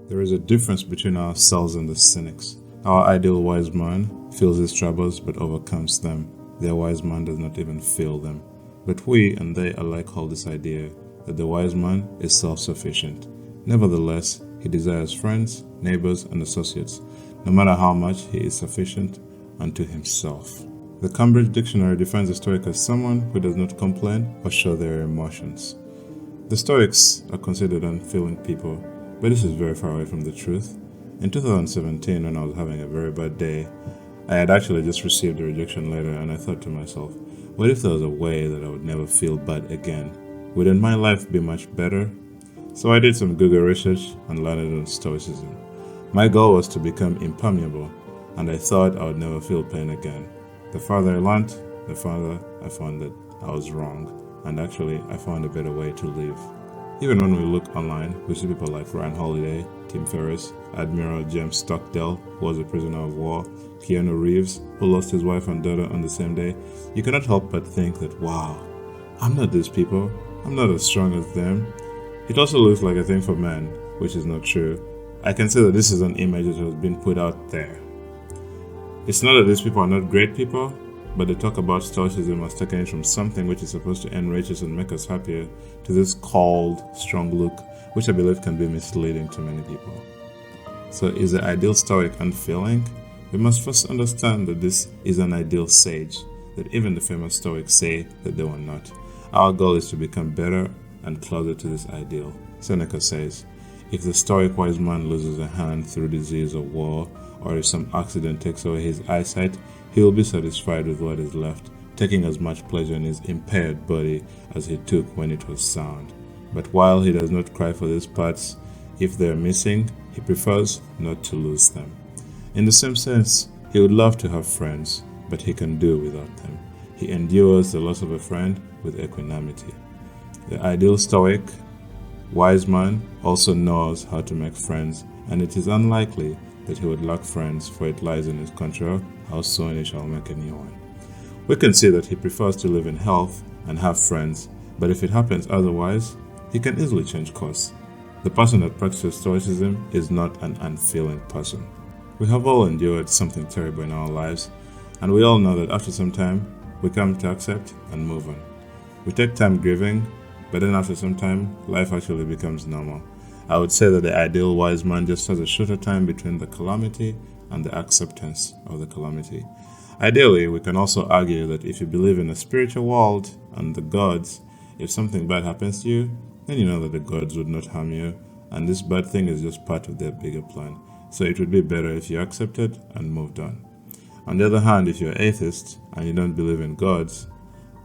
There is a difference between ourselves and the cynics. Our ideal wise man feels his troubles but overcomes them. Their wise man does not even feel them. But we and they alike hold this idea that the wise man is self-sufficient. Nevertheless, he desires friends, neighbors, and associates, no matter how much he is sufficient unto himself. The Cambridge Dictionary defines a Stoic as someone who does not complain or show their emotions. The Stoics are considered unfeeling people, but this is very far away from the truth. In 2017, when I was having a very bad day, I had actually just received a rejection letter, and I thought to myself, what if there was a way that I would never feel bad again? Wouldn't my life be much better? So I did some Google research and learned on Stoicism. My goal was to become impermeable, and I thought I would never feel pain again. The farther I learned, the farther I found that I was wrong, and actually I found a better way to live. Even when we look online, we see people like Ryan Holiday, Tim Ferriss, Admiral James Stockdale, who was a prisoner of war, Keanu Reeves, who lost his wife and daughter on the same day. You cannot help but think that, wow, I'm not these people, I'm not as strong as them. It also looks like a thing for men, which is not true. I can say that this is an image that has been put out there. It's not that these people are not great people, but they talk about Stoicism as taking it from something which is supposed to enrich us and make us happier to this cold, strong look, which I believe can be misleading to many people. So is the ideal Stoic unfeeling? We must first understand that this is an ideal sage, that even the famous Stoics say that they were not. Our goal is to become better and closer to this ideal. Seneca says, if the Stoic wise man loses a hand through disease or war, or if some accident takes away his eyesight, he will be satisfied with what is left, taking as much pleasure in his impaired body as he took when it was sound. But while he does not cry for these parts, if they are missing, he prefers not to lose them. In the same sense, he would love to have friends, but he can do without them. He endures the loss of a friend with equanimity. The ideal Stoic wise man also knows how to make friends, and it is unlikely that he would lack friends, for it lies in his control how soon he shall make a new one. We can see that he prefers to live in health and have friends, but if it happens otherwise, he can easily change course. The person that practices Stoicism is not an unfeeling person. We have all endured something terrible in our lives, and we all know that after some time, we come to accept and move on. We take time grieving, but then after some time, life actually becomes normal. I would say that the ideal wise man just has a shorter time between the calamity and the acceptance of the calamity. Ideally, we can also argue that if you believe in a spiritual world and the gods, if something bad happens to you, then you know that the gods would not harm you, and this bad thing is just part of their bigger plan. So it would be better if you accepted and moved on. On the other hand, if you're atheist and you don't believe in gods,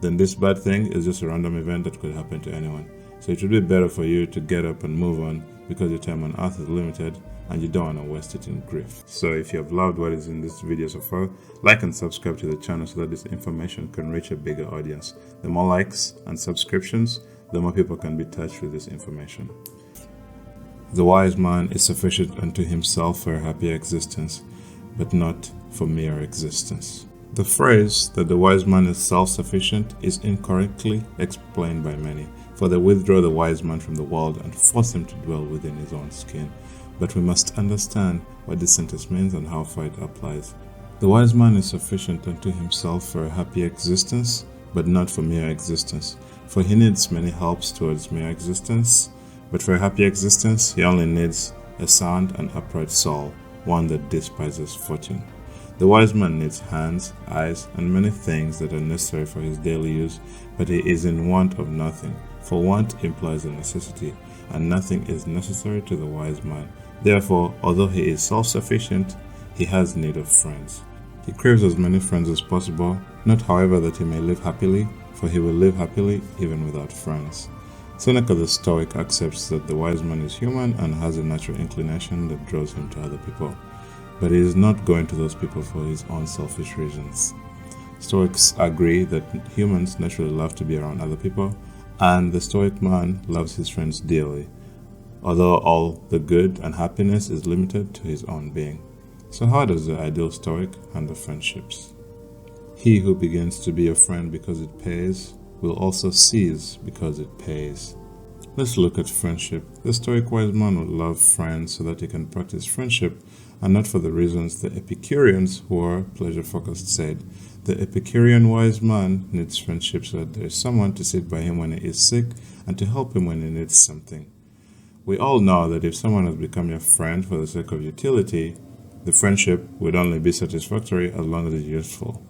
then this bad thing is just a random event that could happen to anyone. So it would be better for you to get up and move on, because your time on earth is limited and you don't want to waste it in grief. So if you have loved what is in this video so far, like and subscribe to the channel so that this information can reach a bigger audience. The more likes and subscriptions, the more people can be touched with this information. The wise man is sufficient unto himself for a happy existence, but not for mere existence. The phrase that the wise man is self-sufficient is incorrectly explained by many, for they withdraw the wise man from the world and force him to dwell within his own skin. But we must understand what this sentence means and how far it applies. The wise man is sufficient unto himself for a happy existence, but not for mere existence, for he needs many helps towards mere existence, but for a happy existence he only needs a sound and upright soul, one that despises fortune. The wise man needs hands, eyes, and many things that are necessary for his daily use, but he is in want of nothing, for want implies a necessity, and nothing is necessary to the wise man. Therefore, although he is self-sufficient, he has need of friends. He craves as many friends as possible, not however that he may live happily, for he will live happily even without friends. Seneca the Stoic accepts that the wise man is human and has a natural inclination that draws him to other people, but he is not going to those people for his own selfish reasons. Stoics agree that humans naturally love to be around other people, and the Stoic man loves his friends dearly, although all the good and happiness is limited to his own being. So how does the ideal Stoic handle friendships? He who begins to be a friend because it pays will also cease because it pays. Let's look at friendship. The Stoic Wise Man would love friends so that he can practice friendship, and not for the reasons the Epicureans, who are pleasure-focused, said. The Epicurean wise man needs friendship so that there is someone to sit by him when he is sick and to help him when he needs something. We all know that if someone has become your friend for the sake of utility, the friendship would only be satisfactory as long as it's useful.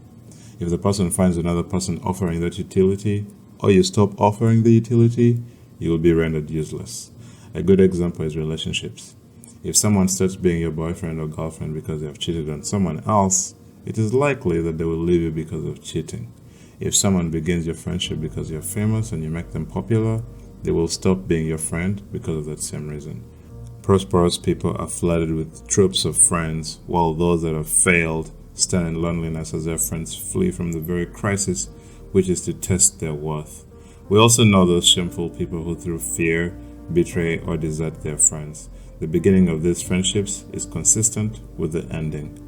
If the person finds another person offering that utility, or you stop offering the utility, you will be rendered useless. A good example is relationships. If someone starts being your boyfriend or girlfriend because they have cheated on someone else, it is likely that they will leave you because of cheating. If someone begins your friendship because you're famous and you make them popular, they will stop being your friend because of that same reason. Prosperous people are flooded with troops of friends, while those that have failed stand in loneliness as their friends flee from the very crisis which is to test their worth. We also know those shameful people who through fear betray or desert their friends. The beginning of these friendships is consistent with the ending.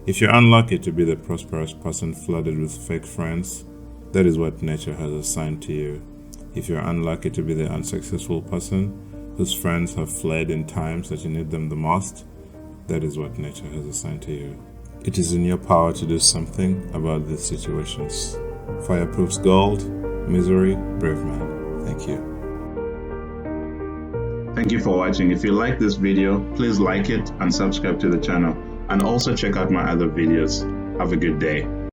If you're unlucky to be the prosperous person flooded with fake friends, that is what nature has assigned to you. If you're unlucky to be the unsuccessful person whose friends have fled in times that you need them the most, that is what nature has assigned to you. It is in your power to do something about these situations. Fireproof's gold, misery, brave man. Thank you. Thank you for watching. If you like this video, please like it and subscribe to the channel. And also check out my other videos. Have a good day.